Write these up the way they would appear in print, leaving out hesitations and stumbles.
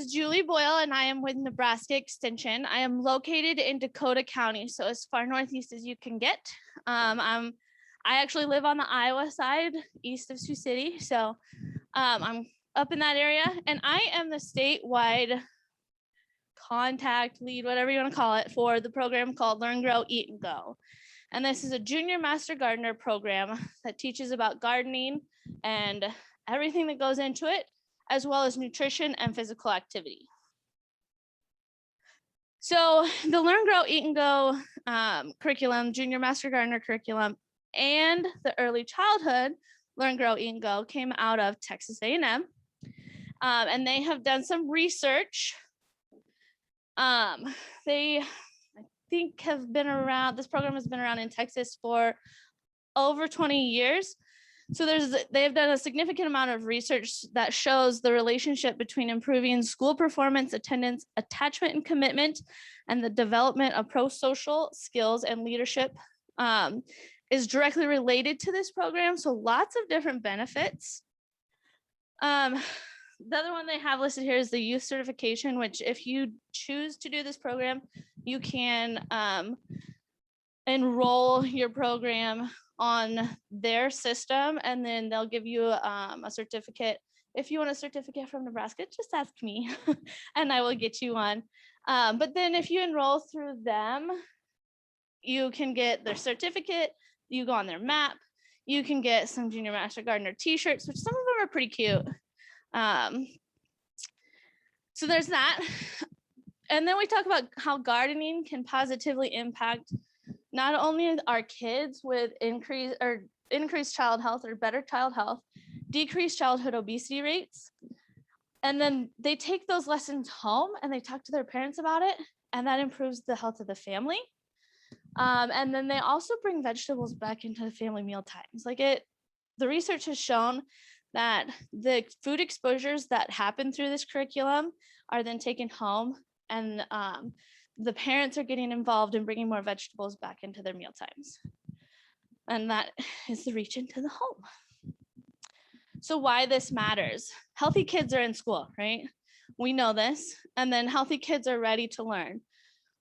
is Julie Boyle, and I am with Nebraska Extension. I am located in Dakota County, so as far northeast as you can get. I actually live on the Iowa side, east of Sioux City, so I'm up in that area, and I am the statewide contact lead, whatever you want to call it, for the program called Learn, Grow, Eat, and Go. And this is a Junior Master Gardener program that teaches about gardening and everything that goes into it, as well as nutrition and physical activity. So the Learn, Grow, Eat, and Go curriculum, Junior Master Gardener curriculum, and the early childhood Learn, Grow, Eat, and Go came out of Texas A&M. And they have done some research. They, I think, have been around, this program has been around in Texas for over 20 years. So they've done a significant amount of research that shows the relationship between improving school performance, attendance, attachment and commitment, and the development of pro-social skills and leadership is directly related to this program. So lots of different benefits. The other one they have listed here is the youth certification, which if you choose to do this program, you can enroll your program on their system, and then they'll give you a certificate. If you want a certificate from Nebraska, just ask me and I will get you one. But then if you enroll through them, you can get their certificate, you go on their map, you can get some Junior Master Gardener t-shirts, which some of them are pretty cute. So there's that. And then we talk about how gardening can positively impact not only our kids with increased child health or better child health, decreased childhood obesity rates. And then they take those lessons home and they talk to their parents about it, and that improves the health of the family. And then they also bring vegetables back into the family meal times. The research has shown that the food exposures that happen through this curriculum are then taken home, and the parents are getting involved in bringing more vegetables back into their meal times. And that is the reach into the home. So why this matters. Healthy kids are in school, right? We know this. And then healthy kids are ready to learn.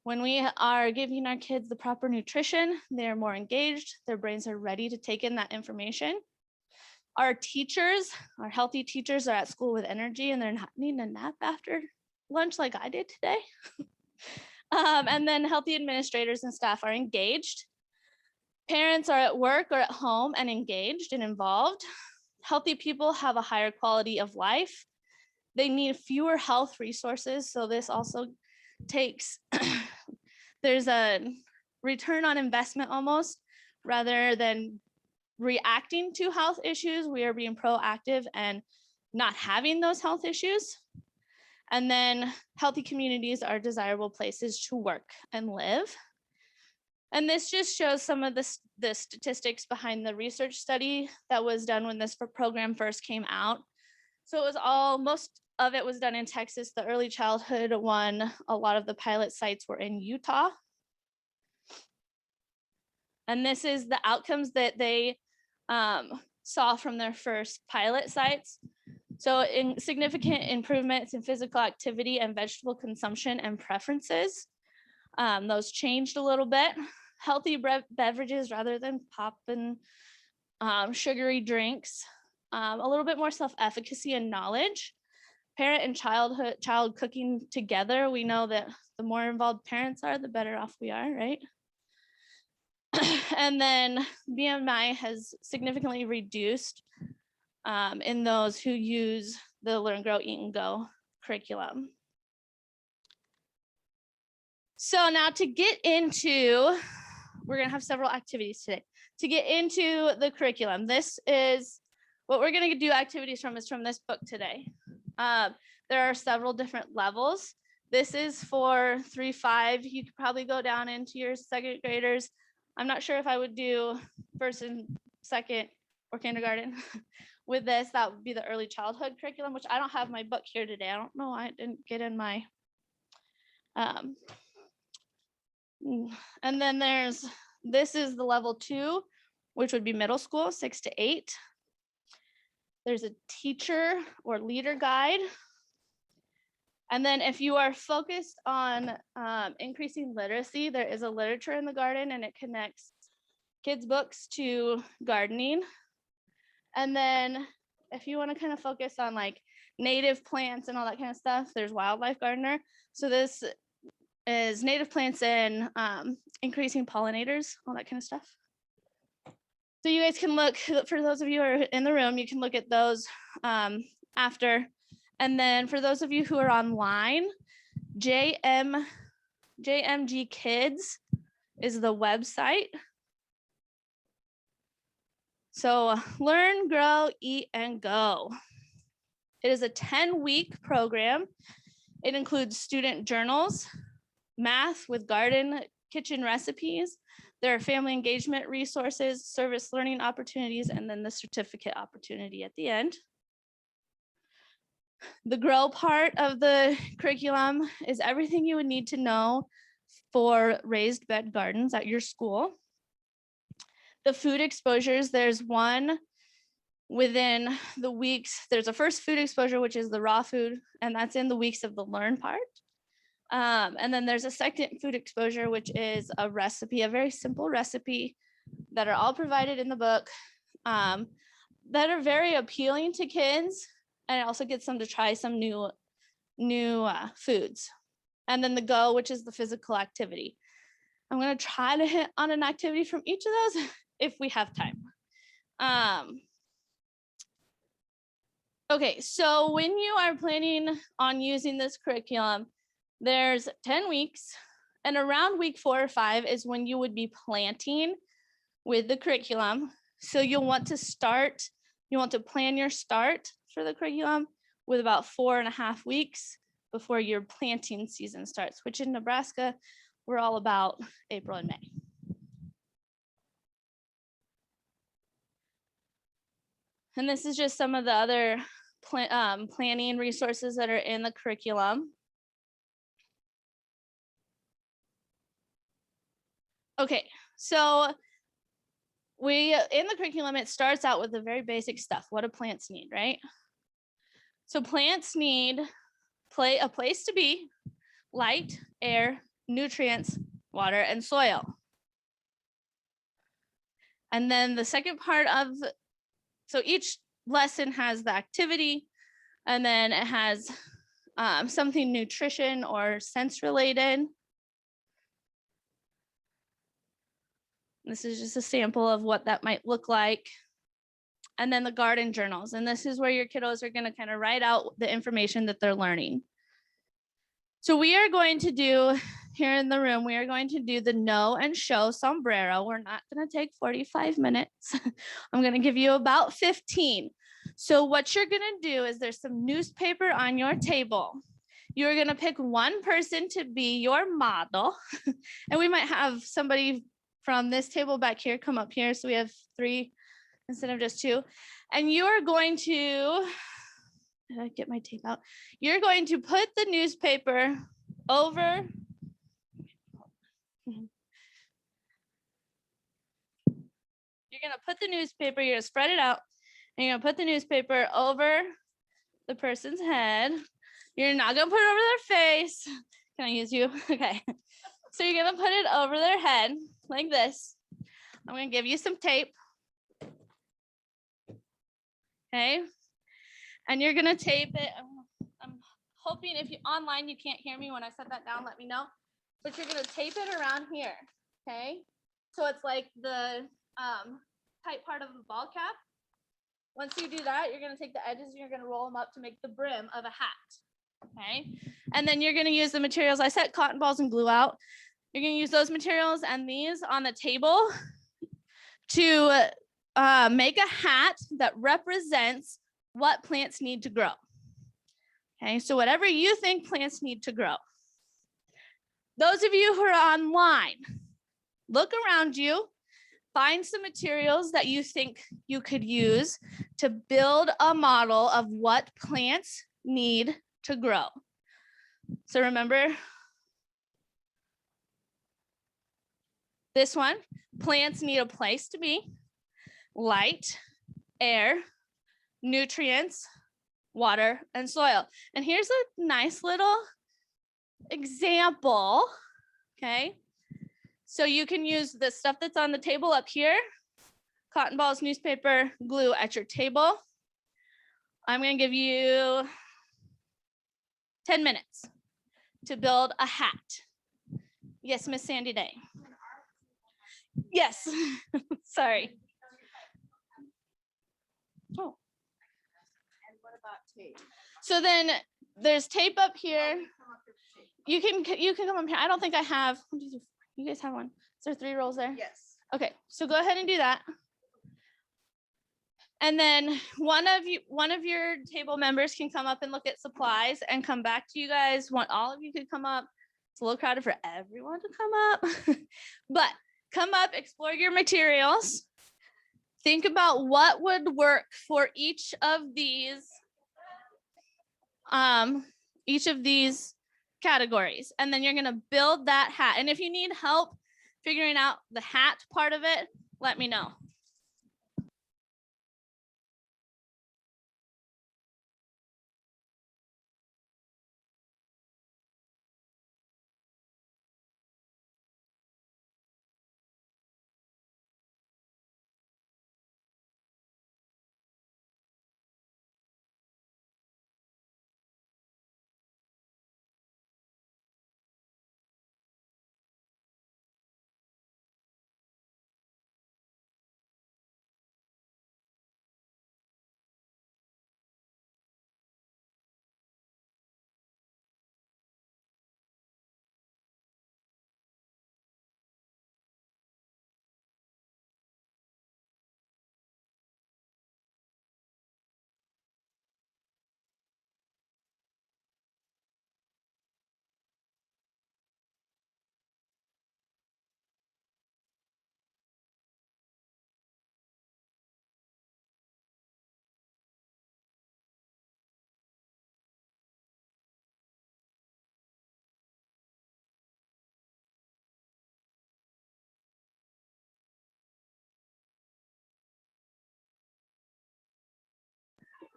When we are giving our kids the proper nutrition, they're more engaged, their brains are ready to take in that information. Our teachers, our healthy teachers are at school with energy, and they're not needing a nap after lunch like I did today. And then healthy administrators and staff are engaged. Parents are at work or at home and engaged and involved. Healthy people have a higher quality of life. They need fewer health resources. So this also takes, there's a return on investment almost, rather than reacting to health issues. We are being proactive and not having those health issues. And then healthy communities are desirable places to work and live. And this just shows some of the statistics behind the research study that was done when this program first came out. So it was most of it was done in Texas. The early childhood one, a lot of the pilot sites were in Utah. And this is the outcomes that they saw from their first pilot sites. So significant improvements in physical activity and vegetable consumption and preferences. Those changed a little bit. Healthy beverages rather than pop and sugary drinks. A little bit more self-efficacy and knowledge. Parent and child cooking together. We know that the more involved parents are, the better off we are, right? And then BMI has significantly reduced in those who use the Learn, Grow, Eat, and Go curriculum. So now to get into, we're gonna have several activities today. To get into the curriculum, this is what we're gonna do activities from is from this book today. There are several different levels. This is for 3-5. You could probably go down into your second graders. I'm not sure if I would do first and second or kindergarten with this. That would be the early childhood curriculum, which I don't have my book here today. I don't know why I didn't get in my, and then this is the level 2, which would be middle school, 6 to 8. There's a teacher or leader guide. And then if you are focused on increasing literacy, there is a literature in the garden and it connects kids' books to gardening. And then if you want to kind of focus on like native plants and all that kind of stuff, there's Wildlife Gardener. So this is native plants and increasing pollinators, all that kind of stuff. So you guys can look, for those of you who are in the room, you can look at those after. And then for those of you who are online, JMG Kids is the website. So learn, grow, eat, and go. It is a 10-week program. It includes student journals, math with garden kitchen recipes. There are family engagement resources, service learning opportunities, and then the certificate opportunity at the end. The grow part of the curriculum is everything you would need to know for raised bed gardens at your school. The food exposures, there's one within the weeks. There's a first food exposure, which is the raw food, and that's in the weeks of the learn part. And then there's a second food exposure, which is a recipe, a very simple recipe that are all provided in the book that are very appealing to kids. And it also gets them to try some new foods. And then the go, which is the physical activity. I'm going to try to hit on an activity from each of those if we have time. Okay, so when you are planning on using this curriculum, there's 10 weeks, and around week 4 or 5 is when you would be planting with the curriculum. So you'll want to plan your start for the curriculum with about 4.5 weeks before your planting season starts, which in Nebraska, we're all about April and May. And this is just some of the other planning resources that are in the curriculum. Okay, so in the curriculum, it starts out with the very basic stuff. What do plants need, right? So plants need a place to be, light, air, nutrients, water, and soil. And then the second part so each lesson has the activity, and then it has something nutrition or sense related. This is just a sample of what that might look like. And then the garden journals. And this is where your kiddos are going to kind of write out the information that they're learning. So we are going to do, here in the room, we are going to do the know and show sombrero. We're not going to take 45 minutes. I'm going to give you about 15. So what you're going to do is there's some newspaper on your table. You're going to pick one person to be your model. And we might have somebody from this table back here come up here. So we have 3 instead of just 2. And you're going to, did I get my tape out? You're going to put the newspaper over. You're going to put the newspaper, you're going to spread it out, and you're going to put the newspaper over the person's head. You're not going to put it over their face. Can I use you? Okay. So you're going to put it over their head like this. I'm going to give you some tape. Okay. And you're going to tape it. I'm hoping if you're online, you can't hear me when I set that down, let me know. But you're going to tape it around here. Okay. So it's like the tight part of the ball cap. Once you do that, you're going to take the edges and you're going to roll them up to make the brim of a hat. Okay. And then you're going to use the materials. I set cotton balls and glue out. You're going to use those materials and these on the table to make a hat that represents what plants need to grow. Okay, so whatever you think plants need to grow. Those of you who are online, look around you, find some materials that you think you could use to build a model of what plants need to grow. So remember this one, plants need a place to be, light, air, nutrients, water, and soil. And here's a nice little example, okay? So you can use the stuff that's on the table up here, cotton balls, newspaper, glue at your table. I'm gonna give you 10 minutes to build a hat. Yes, Miss Sandy Day. Yes, sorry. Oh. And what about tape? So then there's tape up here. You can come up here. I don't think I have. You guys have one. Is there 3 rolls there? Yes. Okay, so go ahead and do that. And then one of your table members can come up and look at supplies and come back to you guys. All of you could come up. It's a little crowded for everyone to come up, but come up, explore your materials. Think about what would work for each of these categories. And then you're gonna build that hat. And if you need help figuring out the hat part of it, let me know.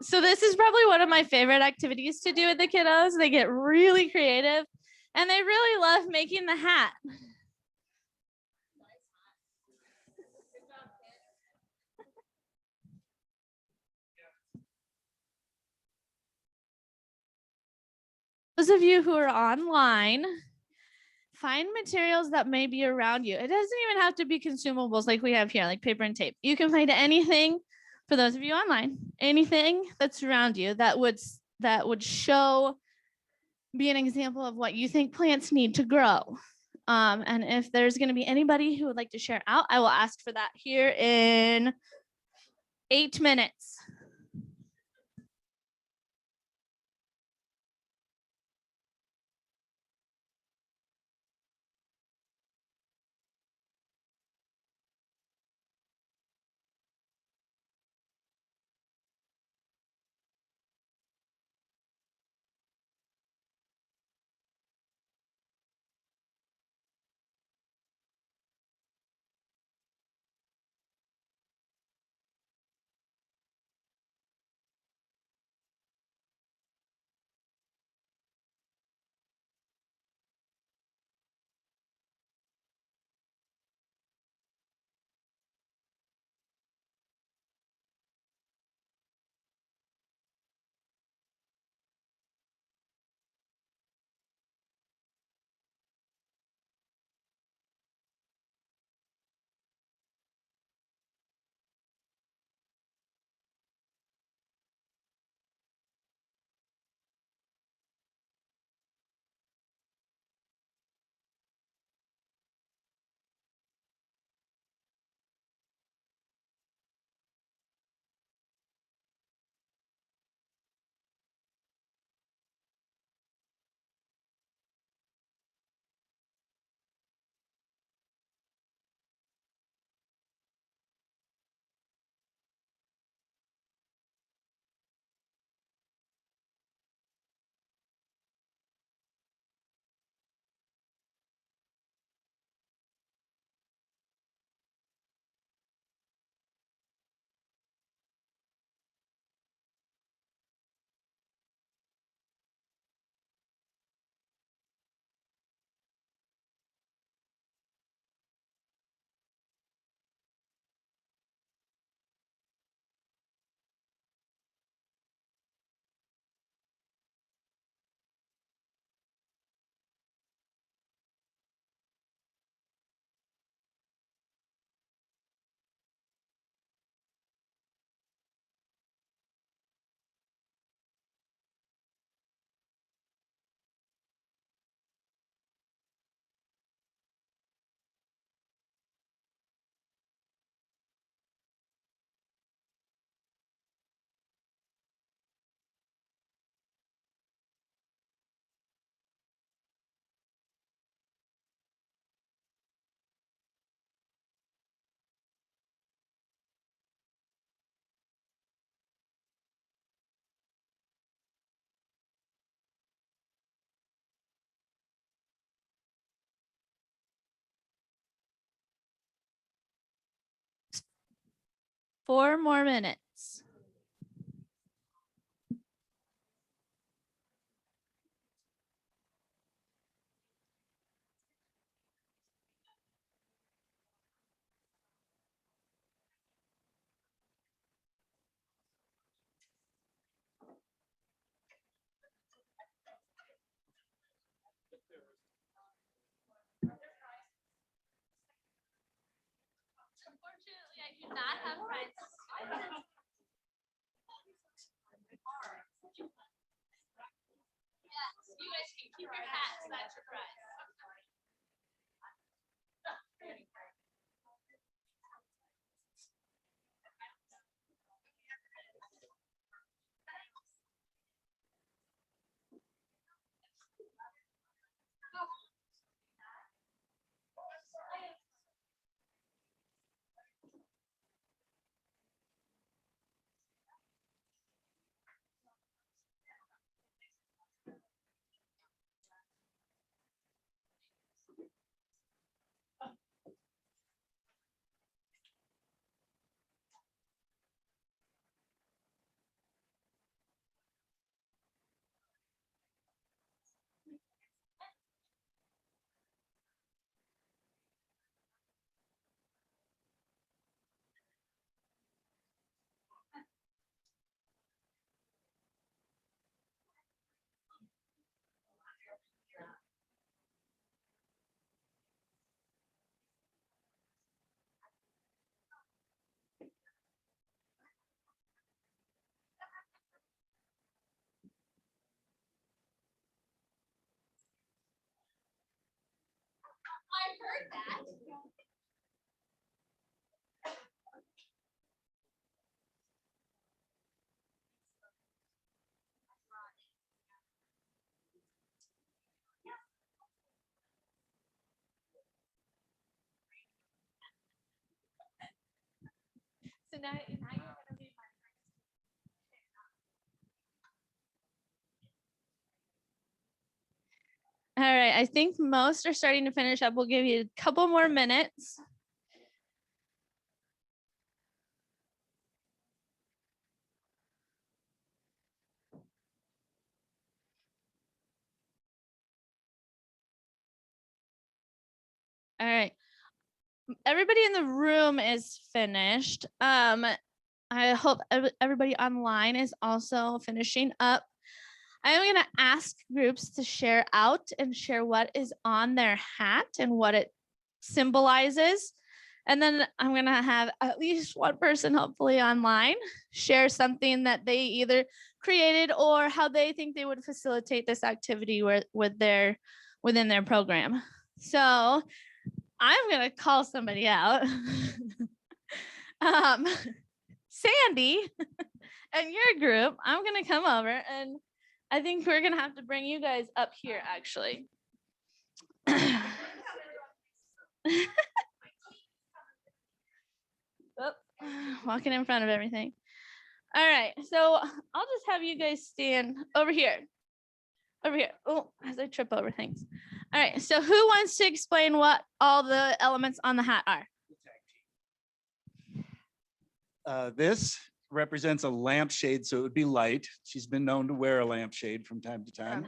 So this is probably one of my favorite activities to do with the kiddos. They get really creative and they really love making the hat. Those of you who are online, find materials that may be around you. It doesn't even have to be consumables like we have here, like paper and tape. You can find anything, for those of you online, anything that's around you that would be an example of what you think plants need to grow. And if there's going to be anybody who would like to share out, I will ask for that here in 8 minutes. 4 more minutes. Unfortunately, I do not have friends. Yes, you guys can keep your hats. That's your prize. I heard that. So now you're gonna be my All right, I think most are starting to finish up. We'll give you a couple more minutes. All right. Everybody in the room is finished. I hope everybody online is also finishing up. I'm going to ask groups to share out and share what is on their hat and what it symbolizes. And then I'm going to have at least one person, hopefully online, share something that they either created or how they think they would facilitate this activity within their program. So I'm going to call somebody out. Sandy and your group, I'm going to come over and I think we're going to have to bring you guys up here actually. Walking in front of everything. All right, so I'll just have you guys stand over here. Over here. Oh, as I trip over things. All right, so who wants to explain what all the elements on the hat are? This represents a lampshade, so it would be light. She's been known to wear a lampshade from time to time.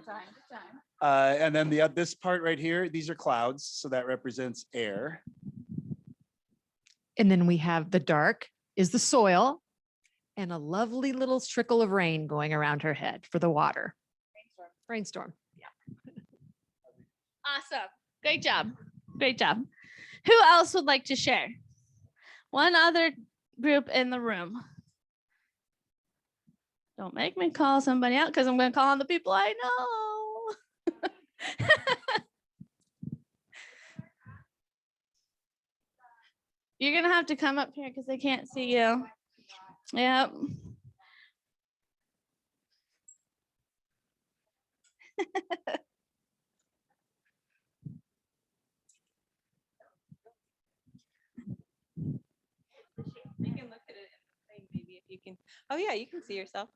And then this part right here, these are clouds, so that represents air. And then we have the dark is the soil and a lovely little trickle of rain going around her head for the water. Rainstorm. Yeah. Awesome. Great job. Great job. Who else would like to share? One other group in the room. Don't make me call somebody out because I'm going to call on the people I know. You're going to have to come up here because they can't see you. Yep. You can look at it in the thing, maybe if you can. Oh yeah, you can see yourself.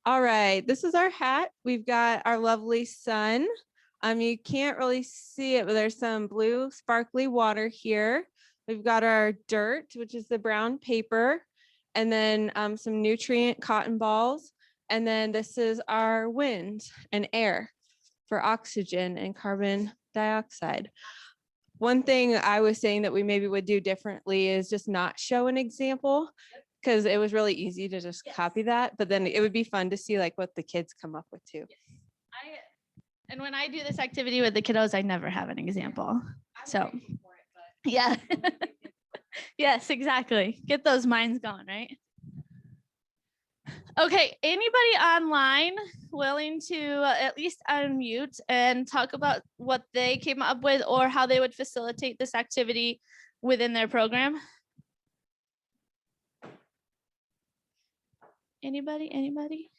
All right, this is our hat. We've got our lovely sun. You can't really see it, but there's some blue sparkly water here. We've got our dirt, which is the brown paper, and then some nutrient cotton balls. And then this is our wind and air for oxygen and carbon dioxide. One thing I was saying that we maybe would do differently is just not show an example, because it was really easy to just copy that. But then it would be fun to see like what the kids come up with too. And when I do this activity with the kiddos, I never have an example. So yeah. Yes, exactly. Get those minds going, right? Okay, anybody online willing to at least unmute and talk about what they came up with or how they would facilitate this activity within their program? Anybody?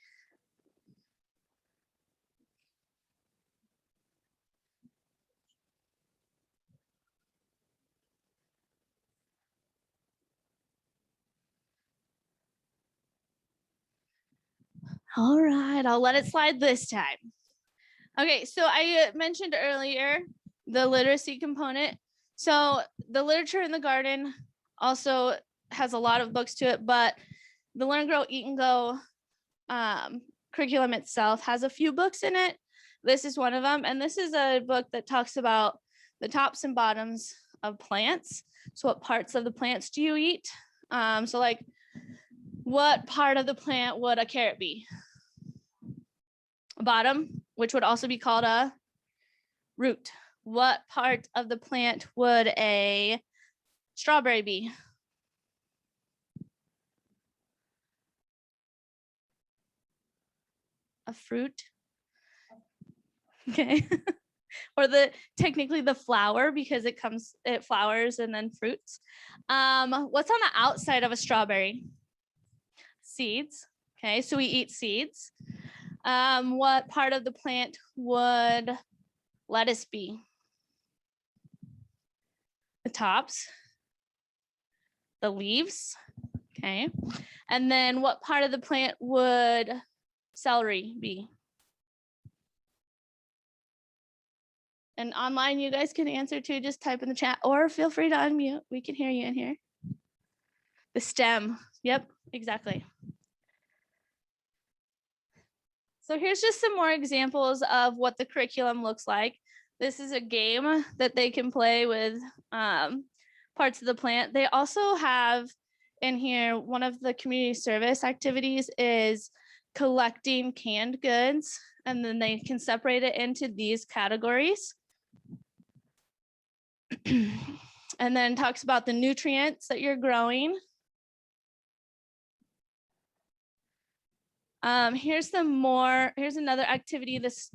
All right, I'll let it slide this time. Okay, so I mentioned earlier the literacy component. So the literature in the garden also has a lot of books to it, but the Learn, Grow, Eat, and Go curriculum itself has a few books in it. This is one of them, and this is a book that talks about the tops and bottoms of plants. So what parts of the plants do you eat? So like, what part of the plant would a carrot be? A bottom, which would also be called a root. What part of the plant would a strawberry be? A fruit. Okay. Or technically the flower, because it flowers and then fruits. What's on the outside of a strawberry? Seeds. Okay, so we eat seeds. What part of the plant would lettuce be? The tops, the leaves. Okay, and then what part of the plant would celery be? And online, you guys can answer too. Just type in the chat or feel free to unmute. We can hear you in here. The stem. Yep, exactly. So here's just some more examples of what the curriculum looks like. This is a game that they can play with parts of the plant. They also have in here, one of the community service activities is collecting canned goods, and then they can separate it into these categories. And then talks about the nutrients that you're growing. Here's another activity. This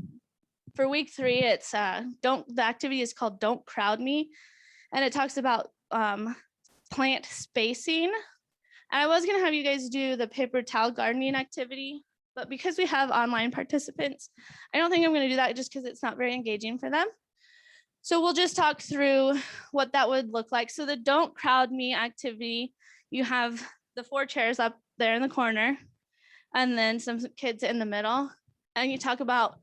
for week 3, it's the activity is called Don't Crowd Me, and it talks about plant spacing. And I was gonna have you guys do the paper towel gardening activity, but because we have online participants, I don't think I'm gonna do that just because it's not very engaging for them. So we'll just talk through what that would look like. So the Don't Crowd Me activity, you have the 4 chairs up there in the corner, and then some kids in the middle. And you talk about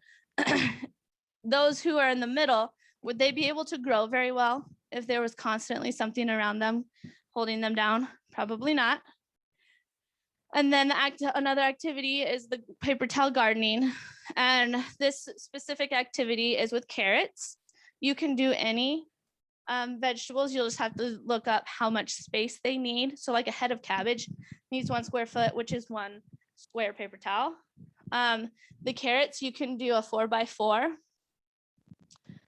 those who are in the middle, would they be able to grow very well if there was constantly something around them holding them down? Probably not. And then another activity is the paper towel gardening. And this specific activity is with carrots. You can do any vegetables. You'll just have to look up how much space they need. So like a head of cabbage needs 1 square foot, which is 1 square paper towel. The carrots, you can do a 4x4.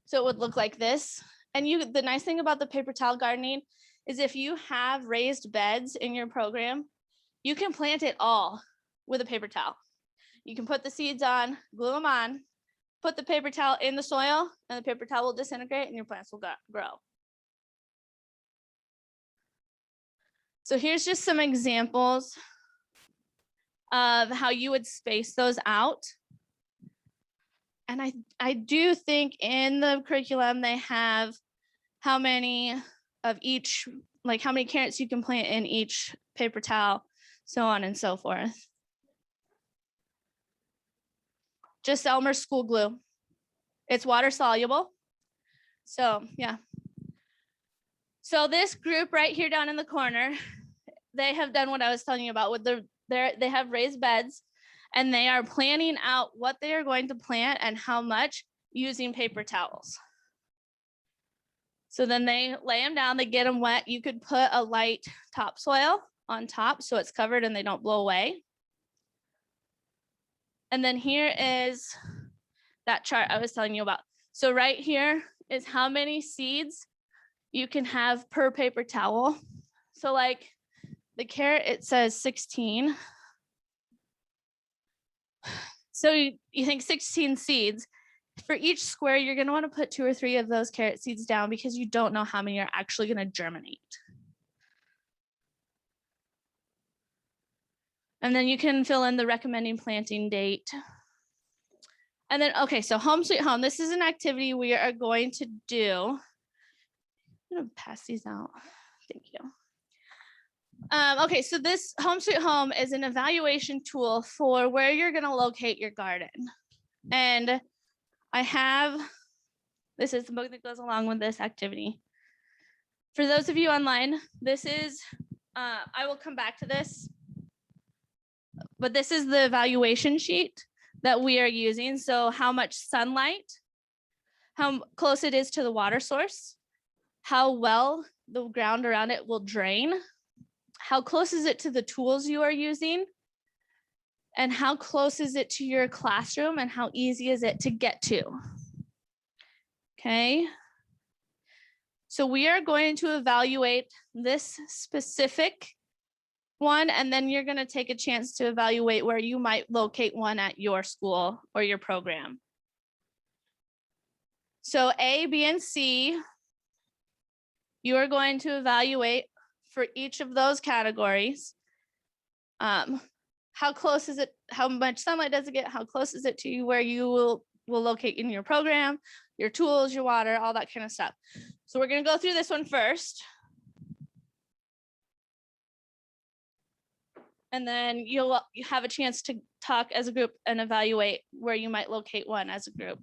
So it would look like this. And the nice thing about the paper towel gardening is if you have raised beds in your program, you can plant it all with a paper towel. You can put the seeds on, glue them on, put the paper towel in the soil, and the paper towel will disintegrate and your plants will grow. So here's just some examples of how you would space those out. And I do think in the curriculum they have how many of each, like how many carrots you can plant in each paper towel, so on and so forth. Just Elmer's school glue. It's water soluble. So yeah. So this group right here down in the corner, they have done what I was telling you about with they have raised beds, and they are planning out what they are going to plant and how much using paper towels. So then they lay them down, they get them wet. You could put a light topsoil on top so it's covered and they don't blow away. And then here is that chart I was telling you about. So right here is how many seeds you can have per paper towel. So like the carrot, it says 16. So you think 16 seeds. For each square, you're going to want to put 2 or 3 of those carrot seeds down because you don't know how many are actually going to germinate. And then you can fill in the recommending planting date. And then, okay, so home sweet home. This is an activity we are going to do. I'm going to pass these out. Thank you. Okay, so this home sweet home is an evaluation tool for where you're going to locate your garden. And this is the book that goes along with this activity. For those of you online, this is, I will come back to this, but this is the evaluation sheet that we are using. So how much sunlight, how close it is to the water source, how well the ground around it will drain, how close is it to the tools you are using, and how close is it to your classroom and how easy is it to get to. Okay. So we are going to evaluate this specific one, and then you're going to take a chance to evaluate where you might locate one at your school or your program. So A, B, and C, you are going to evaluate for each of those categories. How close is it? How much sunlight does it get? How close is it to where you will locate in your program, your tools, your water, all that kind of stuff. So we're going to go through this one first. And then you have a chance to talk as a group and evaluate where you might locate one as a group.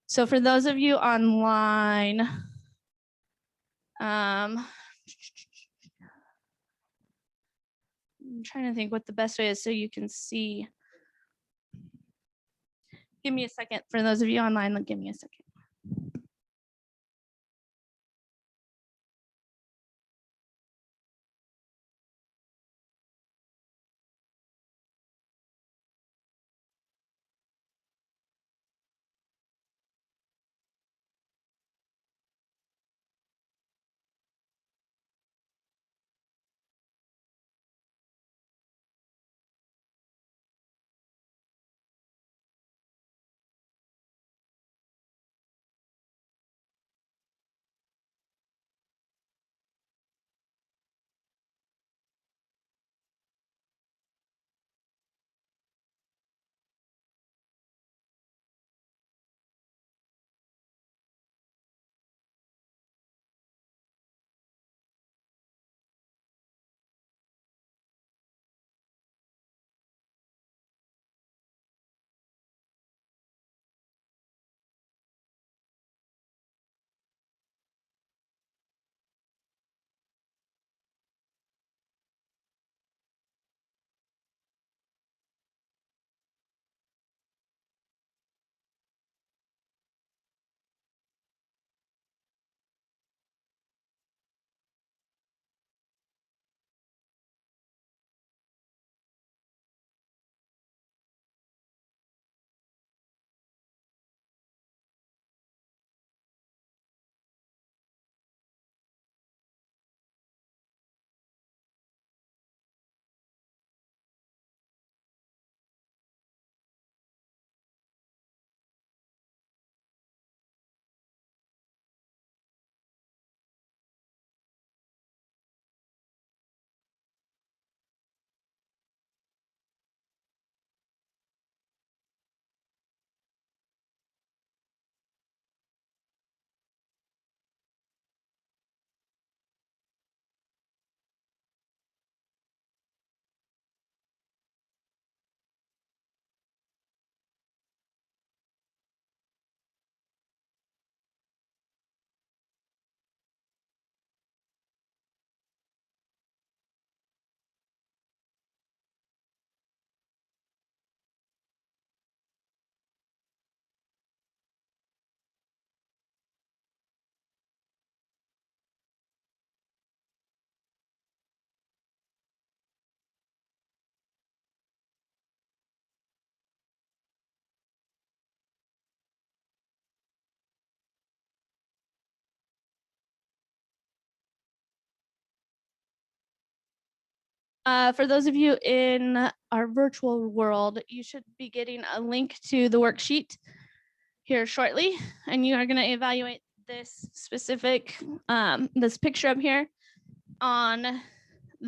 So for those of you online, I'm trying to think what the best way is so you can see. Give me a second. For those of you online, give me a second. For those of you in our virtual world, you should be getting a link to the worksheet here shortly, and you are going to evaluate this specific, this picture up here on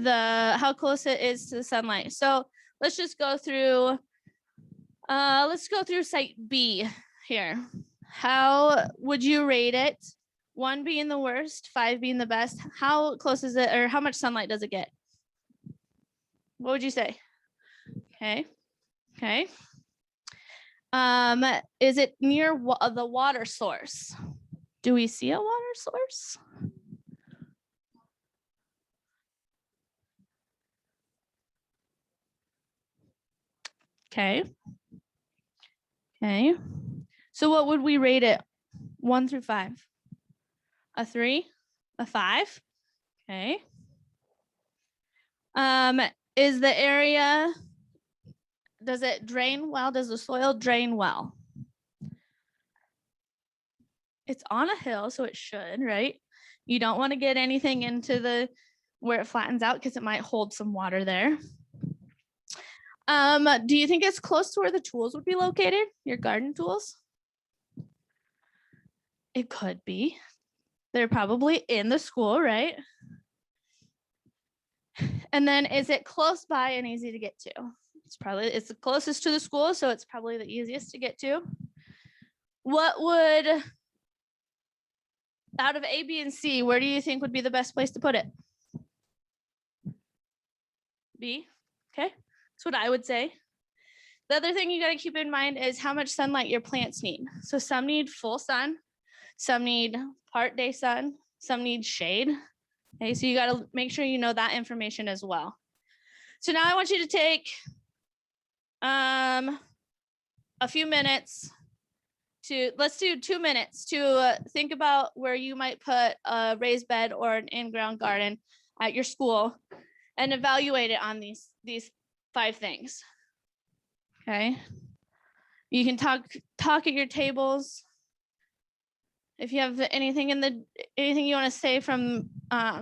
how close it is to the sunlight. So let's just go through, site B here. How would you rate it? 1 being the worst, 5 being the best. How close is it, or how much sunlight does it get? What would you say? Okay. Okay. Is it near the water source? Do we see a water source? Okay. Okay. So what would we rate it? 1 through 5? A 3? A 5? Okay. Is the area, does it drain well? Does the soil drain well? It's on a hill, so it should, right? You don't want to get anything into where it flattens out because it might hold some water there. Do you think it's close to where the tools would be located? Your garden tools? It could be. They're probably in the school, right? And then is it close by and easy to get to? It's the closest to the school, so it's probably the easiest to get to. What would, out of A, B, and C, where do you think would be the best place to put it? B, okay, that's what I would say. The other thing you got to keep in mind is how much sunlight your plants need. So some need full sun, some need part day sun, some need shade. Okay, so you got to make sure you know that information as well. So now I want you to take a few minutes let's do 2 minutes to think about where you might put a raised bed or an in-ground garden at your school and evaluate it on these 5 things. Okay. You can talk at your tables. If you have anything you want to say from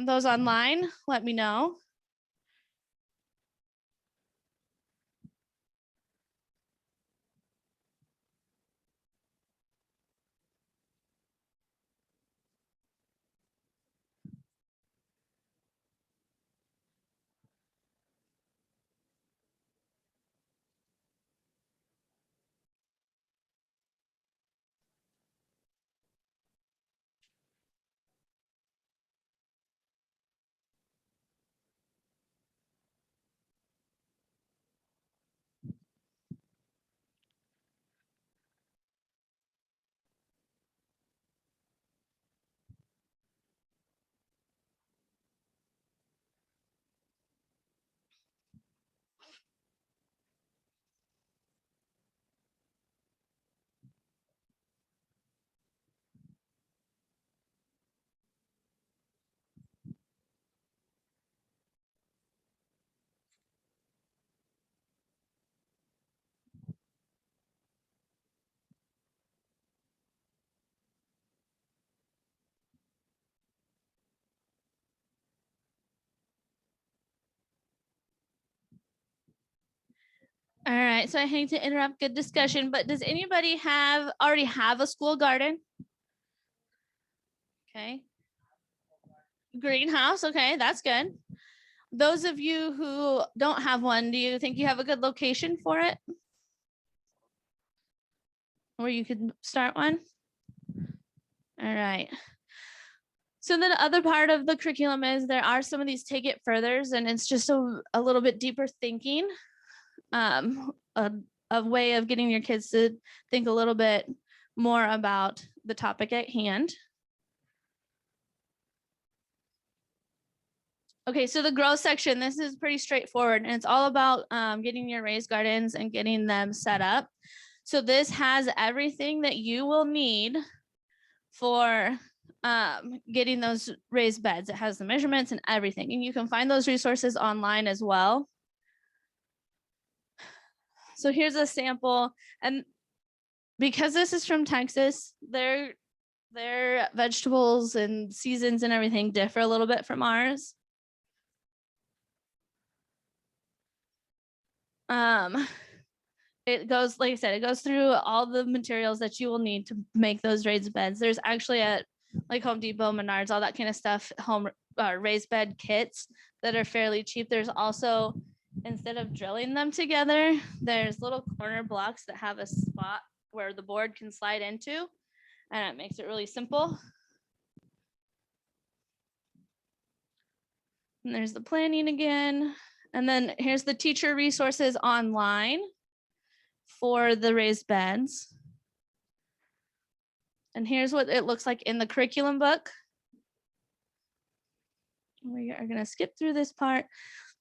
those online, let me know. All right, so I hate to interrupt good discussion, but does anybody already have a school garden? Okay. Greenhouse, okay, that's good. Those of you who don't have one, do you think you have a good location for it? Where you could start one? All right. So then the other part of the curriculum is there are some of these take it furthers, and it's just a little bit deeper thinking. A way of getting your kids to think a little bit more about the topic at hand. Okay, so the grow section, this is pretty straightforward, and it's all about getting your raised gardens and getting them set up. So this has everything that you will need for getting those raised beds. It has the measurements and everything, and you can find those resources online as well. So here's a sample, and because this is from Texas, their vegetables and seasons and everything differ a little bit from ours. It goes, like I said, it goes through all the materials that you will need to make those raised beds. There's actually at like Home Depot, Menards, all that kind of stuff, home raised bed kits that are fairly cheap. There's also, instead of drilling them together, there's little corner blocks that have a spot where the board can slide into, and it makes it really simple. And there's the planning again. And then here's the teacher resources online for the raised beds. And here's what it looks like in the curriculum book. We are going to skip through this part.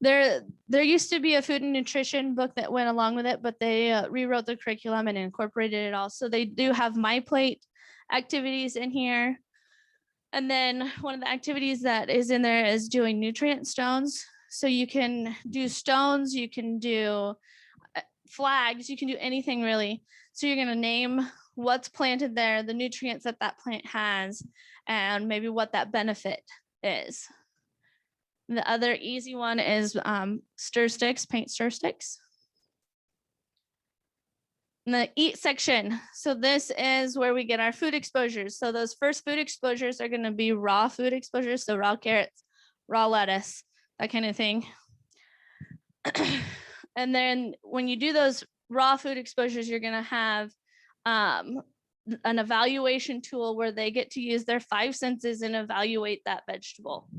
There used to be a food and nutrition book that went along with it, but they rewrote the curriculum and incorporated it all. So they do have My Plate activities in here. And then one of the activities that is in there is doing nutrient stones. So you can do stones, you can do flags, you can do anything really. So you're going to name what's planted there, the nutrients that that plant has, and maybe what that benefit is. The other easy one is stir sticks, paint stir sticks. And the eat section. So this is where we get our food exposures. So those first food exposures are going to be raw food exposures. So raw carrots, raw lettuce, that kind of thing. And then when you do those raw food exposures, you're going to have an evaluation tool where they get to use their 5 senses and evaluate that vegetable.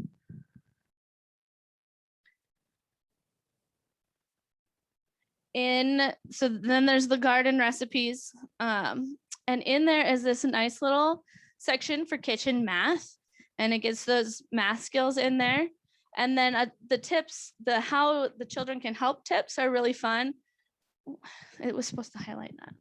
So then there's the garden recipes. And in there is this nice little section for kitchen math, and it gets those math skills in there. And then the tips, the how the children can help tips are really fun. It was supposed to highlight that.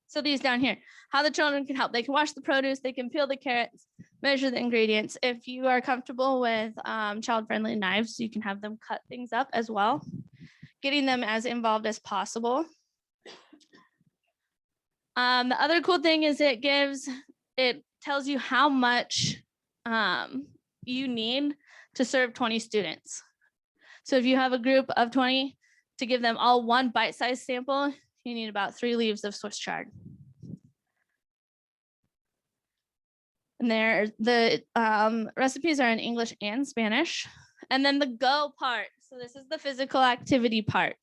So these down here, how the children can help. They can wash the produce, they can peel the carrots, measure the ingredients. If you are comfortable with child-friendly knives, you can have them cut things up as well, getting them as involved as possible. The other cool thing is it tells you how much you need to serve 20 students. So if you have a group of 20, to give them all one bite-sized sample, you need about 3 leaves of Swiss chard. And the recipes are in English and Spanish. And then the go part. So this is the physical activity part.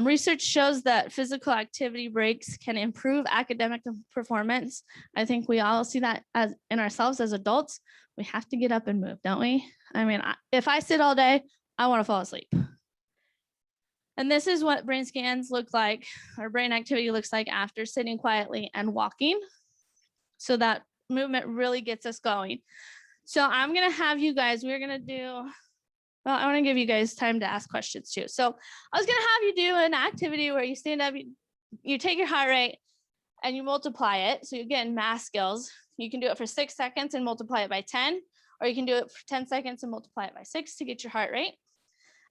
Research shows that physical activity breaks can improve academic performance. I think we all see that as in ourselves as adults. We have to get up and move, don't we? I mean, if I sit all day, I want to fall asleep. And this is what brain scans look like, or brain activity looks like after sitting quietly and walking. So that movement really gets us going. So I'm going to have you guys, we're going to do, well, I want to give you guys time to ask questions too. So I was going to have you do an activity where you stand up, you take your heart rate and you multiply it. So again, math skills. You can do it for 6 seconds and multiply it by 10, or you can do it for 10 seconds and multiply it by 6 to get your heart rate.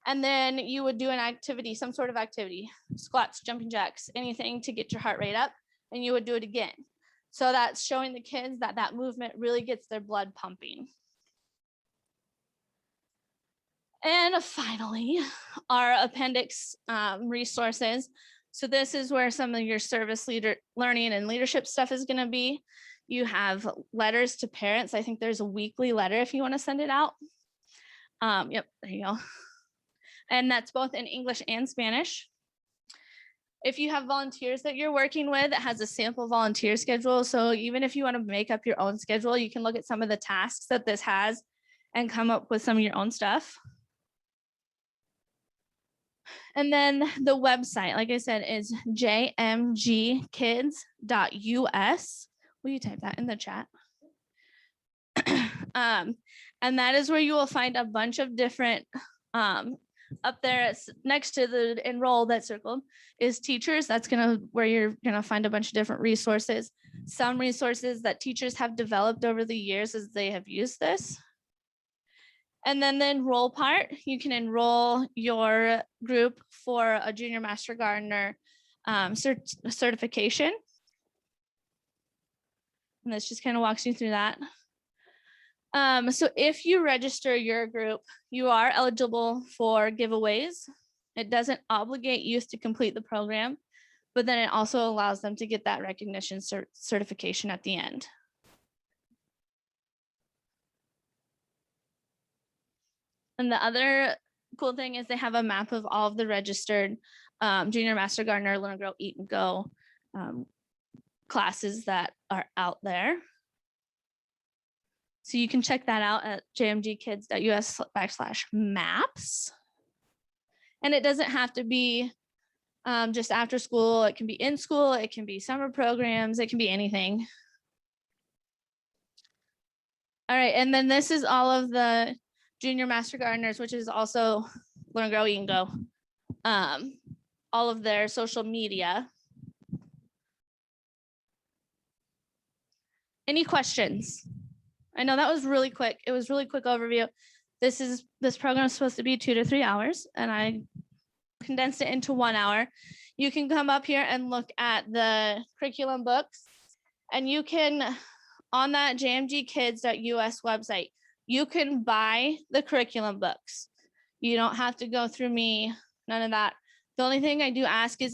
And then you would do an activity, some sort of activity, squats, jumping jacks, anything to get your heart rate up, and you would do it again. So that's showing the kids that that movement really gets their blood pumping. And finally, our appendix resources. So this is where some of your service learning and leadership stuff is going to be. You have letters to parents. I think there's a weekly letter if you want to send it out. Yep, there you go. And that's both in English and Spanish. If you have volunteers that you're working with, it has a sample volunteer schedule. So even if you want to make up your own schedule, you can look at some of the tasks that this has and come up with some of your own stuff. And then the website, like I said, is jmgkids.us. Will you type that in the chat? And that is where you will find a bunch of different up there next to the enroll that circled is teachers. That's where you're gonna find a bunch of different resources. Some resources that teachers have developed over the years as they have used this. And then the enroll part, you can enroll your group for a Junior Master Gardener certification. And this just kind of walks you through that. So if you register your group, you are eligible for giveaways. It doesn't obligate youth to complete the program, but then it also allows them to get that recognition certification at the end. And the other cool thing is they have a map of all of the registered Junior Master Gardener, Learn, Grow, Eat, and Go classes that are out there. So you can check that out at jmgkids.us/maps. And it doesn't have to be just after school. It can be in school. It can be summer programs. It can be anything. All right. And then this is all of the Junior Master Gardeners, which is also Learn, Grow, Eat, and Go. All of their social media. Any questions? I know that was really quick. It was really quick overview. This program is supposed to be 2 to 3 hours, and I condensed it into 1 hour. You can come up here and look at the curriculum books, and you can, on that jmgkids.us website, you can buy the curriculum books. You don't have to go through me, none of that. The only thing I do ask is